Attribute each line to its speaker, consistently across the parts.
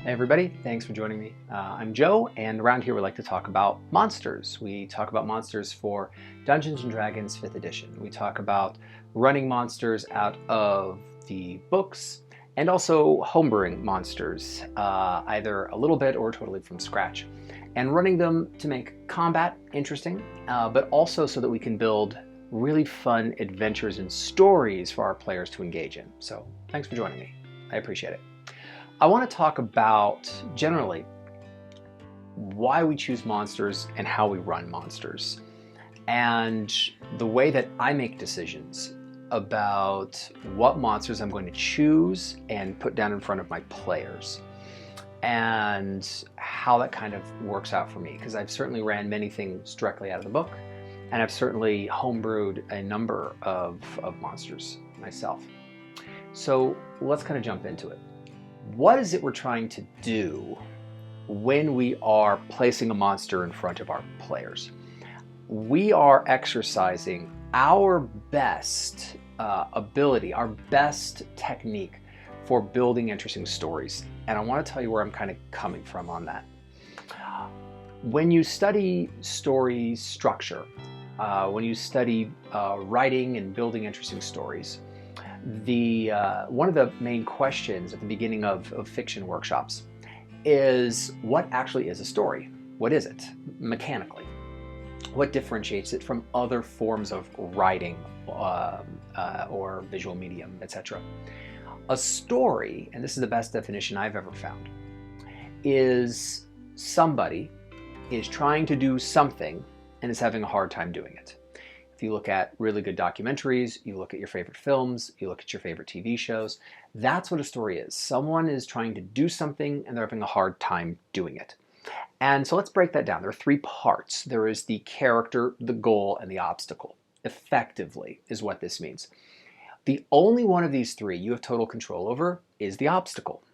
Speaker 1: Hey everybody, thanks for joining me. I'm Joe, and around here we like to talk about monsters. We talk about monsters for Dungeons & Dragons 5th edition. We talk about running monsters out of the books, and also homebrewing monsters, either a little bit or totally from scratch. And running them to make combat interesting, but also so that we can build really fun adventures and stories for our players to engage in. So thanks for joining me. I appreciate it. I want to talk about, generally, why we choose monsters and how we run monsters, and the way that I make decisions about what monsters I'm going to choose and put down in front of my players, and how that kind of works out for me, because I've certainly ran many things directly out of the book, and I've certainly homebrewed a number of monsters myself. So let's kind of jump into it. What is it we're trying to do when we are placing a monster in front of our players? We are exercising our best ability, our best technique for building interesting stories. And I want to tell you where I'm kind of coming from on that. When you study story structure, when you study writing and building interesting stories, one of the main questions at the beginning of fiction workshops is, what actually is a story? What is it mechanically? What differentiates it from other forms of writing or visual medium, etc.? A story, and this is the best definition I've ever found, is somebody is trying to do something and is having a hard time doing it. If you look at really good documentaries, you look at your favorite films, you look at your favorite TV shows, that's what a story is. Someone is trying to do something and they're having a hard time doing it. And so let's break that down. There are three parts. There is the character, the goal, and the obstacle. Effectively is what this means. The only one of these three you have total control over is the obstacle,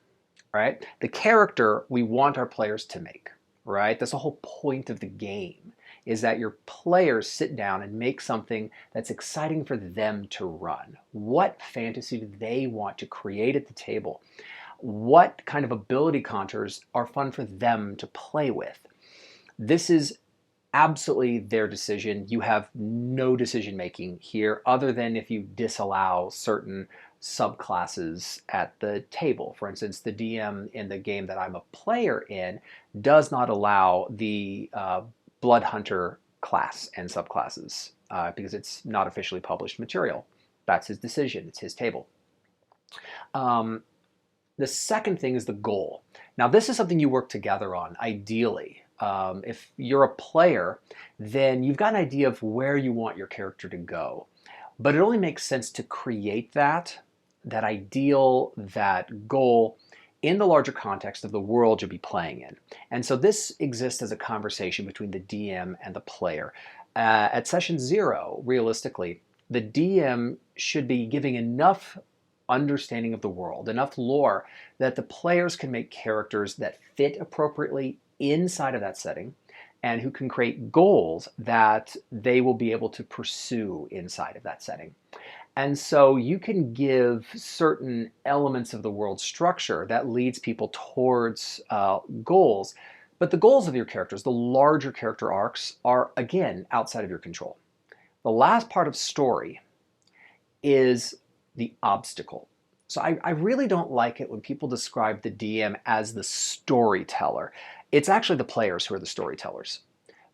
Speaker 1: right? The character we want our players to make, right? That's the whole point of the game, is that your players sit down and make something that's exciting for them to run. What fantasy do they want to create at the table? What kind of ability contours are fun for them to play with? This is absolutely their decision. You have no decision making here other than if you disallow certain subclasses at the table. For instance, the DM in the game that I'm a player in does not allow the Blood Hunter class and subclasses because it's not officially published material. That's his decision. It's his table. The second thing is the goal. Now, this is something you work together on, ideally. If you're a player, then you've got an idea of where you want your character to go. But it only makes sense to create that ideal, that goal, in the larger context of the world you'll be playing in. And so this exists as a conversation between the DM and the player. At session 0, realistically, the DM should be giving enough understanding of the world, enough lore, that the players can make characters that fit appropriately inside of that setting and who can create goals that they will be able to pursue inside of that setting. And so you can give certain elements of the world structure that leads people towards goals, but the goals of your characters, the larger character arcs, are again outside of your control. The last part of story is the obstacle. So I really don't like it when people describe the DM as the storyteller. It's actually the players who are the storytellers,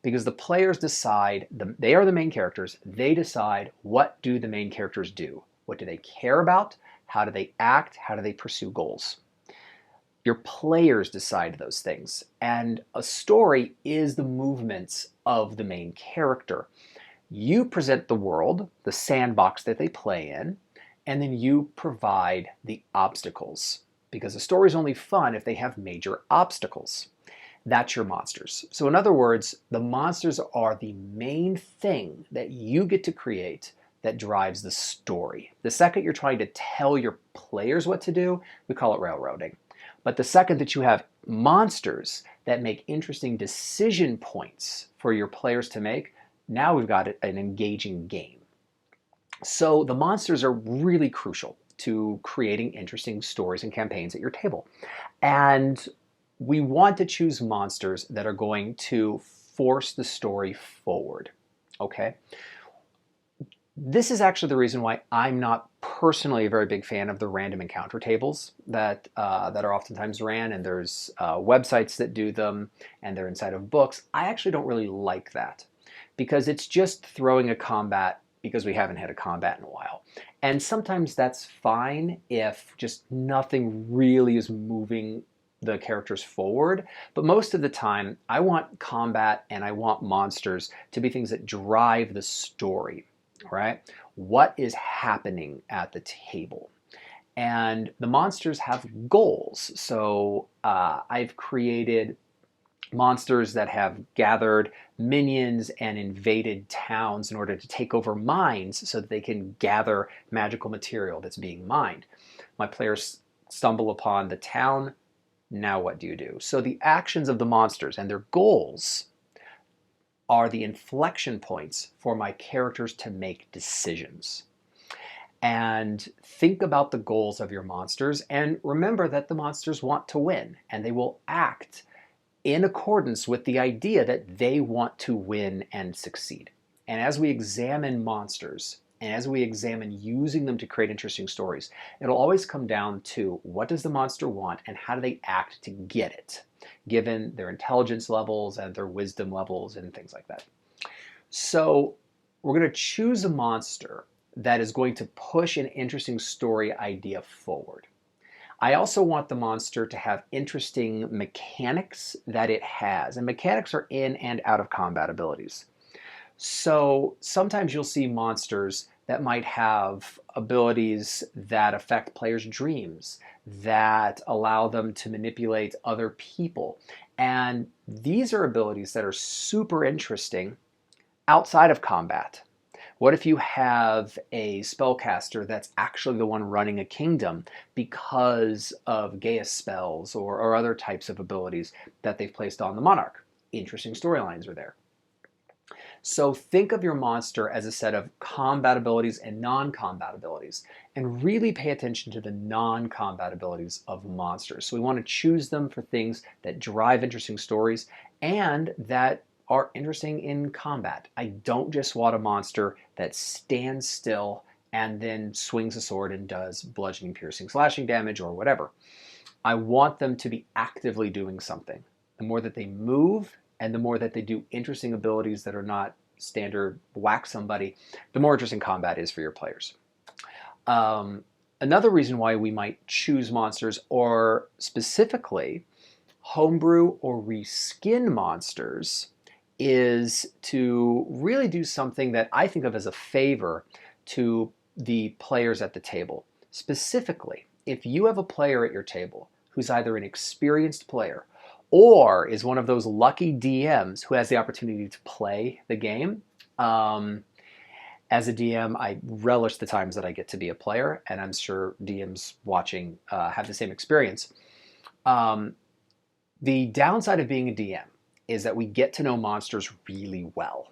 Speaker 1: because the players decide, they are the main characters, they decide what do the main characters do. What do they care about? How do they act? How do they pursue goals? Your players decide those things, and a story is the movements of the main character. You present the world, the sandbox that they play in, and then you provide the obstacles, because a story is only fun if they have major obstacles. That's your monsters. So in other words, the monsters are the main thing that you get to create that drives the story. The second you're trying to tell your players what to do, we call it railroading. But the second that you have monsters that make interesting decision points for your players to make, now we've got an engaging game. So the monsters are really crucial to creating interesting stories and campaigns at your table. And we want to choose monsters that are going to force the story forward, okay? This is actually the reason why I'm not personally a very big fan of the random encounter tables that are oftentimes ran, and there's websites that do them, and they're inside of books. I actually don't really like that because it's just throwing a combat because we haven't had a combat in a while. And sometimes that's fine if just nothing really is moving the characters forward, but most of the time I want combat and I want monsters to be things that drive the story, right? What is happening at the table? And the monsters have goals. So I've created monsters that have gathered minions and invaded towns in order to take over mines so that they can gather magical material that's being mined. My players stumble upon the town. Now what do you do? So the actions of the monsters and their goals are the inflection points for my characters to make decisions. And think about the goals of your monsters, and remember that the monsters want to win, and they will act in accordance with the idea that they want to win and succeed. And as we examine monsters, and as we examine using them to create interesting stories, it'll always come down to what does the monster want and how do they act to get it, given their intelligence levels and their wisdom levels and things like that. So we're going to choose a monster that is going to push an interesting story idea forward. I also want the monster to have interesting mechanics that it has, and mechanics are in and out of combat abilities. So sometimes you'll see monsters that might have abilities that affect players' dreams, that allow them to manipulate other people. And these are abilities that are super interesting outside of combat. What if you have a spellcaster that's actually the one running a kingdom because of Gaius spells or other types of abilities that they've placed on the monarch? Interesting storylines are there. So think of your monster as a set of combat abilities and non-combat abilities, and really pay attention to the non-combat abilities of monsters. So we want to choose them for things that drive interesting stories and that are interesting in combat. I don't just want a monster that stands still and then swings a sword and does bludgeoning, piercing, slashing damage or whatever. I want them to be actively doing something. The more that they move and the more that they do interesting abilities that are not standard whack somebody, the more interesting combat is for your players. Another reason why we might choose monsters, or specifically homebrew or reskin monsters, is to really do something that I think of as a favor to the players at the table. Specifically, if you have a player at your table who's either an experienced player or is one of those lucky DMs who has the opportunity to play the game. As a DM, I relish the times that I get to be a player, and I'm sure DMs watching have the same experience. The downside of being a DM is that we get to know monsters really well.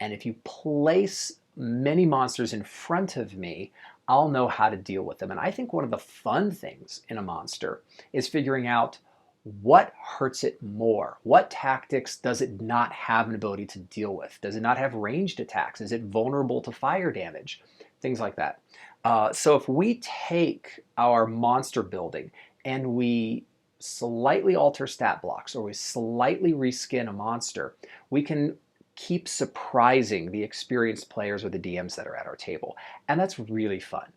Speaker 1: And if you place many monsters in front of me, I'll know how to deal with them. And I think one of the fun things in a monster is figuring out what hurts it more. What tactics does it not have an ability to deal with? Does it not have ranged attacks? Is it vulnerable to fire damage? Things like that. So if we take our monster building and we slightly alter stat blocks or we slightly reskin a monster, we can keep surprising the experienced players or the DMs that are at our table. And that's really fun.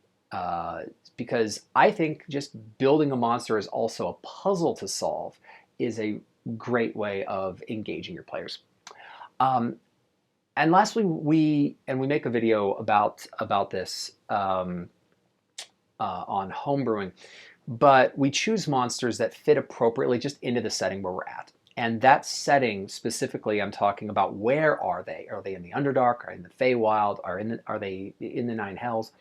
Speaker 1: Because I think just building a monster is also a puzzle to solve is a great way of engaging your players. And lastly, we make a video about this on homebrewing, but we choose monsters that fit appropriately just into the setting where we're at. And that setting specifically, I'm talking about where are they? Are they in the Underdark? Are they in the Feywild? Are they in the Nine Hells?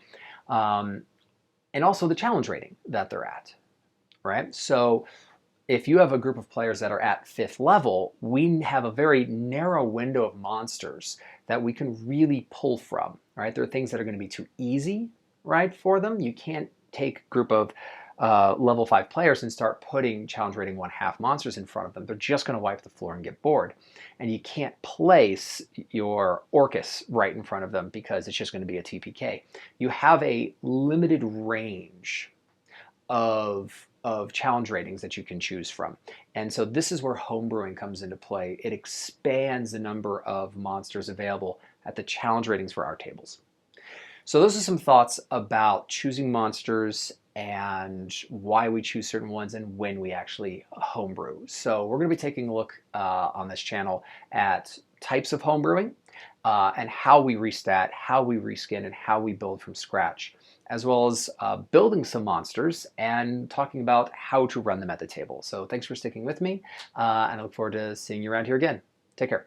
Speaker 1: And also the challenge rating that they're at, right? So if you have a group of players that are at 5th level, we have a very narrow window of monsters that we can really pull from, right? There are things that are going to be too easy, right, for them. You can't take a group of level 5 players and start putting challenge rating 1/2 monsters in front of them, they're just going to wipe the floor and get bored. And you can't place your Orcus right in front of them because it's just going to be a TPK. You have a limited range of challenge ratings that you can choose from. And so this is where homebrewing comes into play. It expands the number of monsters available at the challenge ratings for our tables. So those are some thoughts about choosing monsters and why we choose certain ones and when we actually homebrew. So we're going to be taking a look on this channel at types of homebrewing and how we restat, how we reskin, and how we build from scratch, as well as building some monsters and talking about how to run them at the table. So thanks for sticking with me, and I look forward to seeing you around here again. Take care.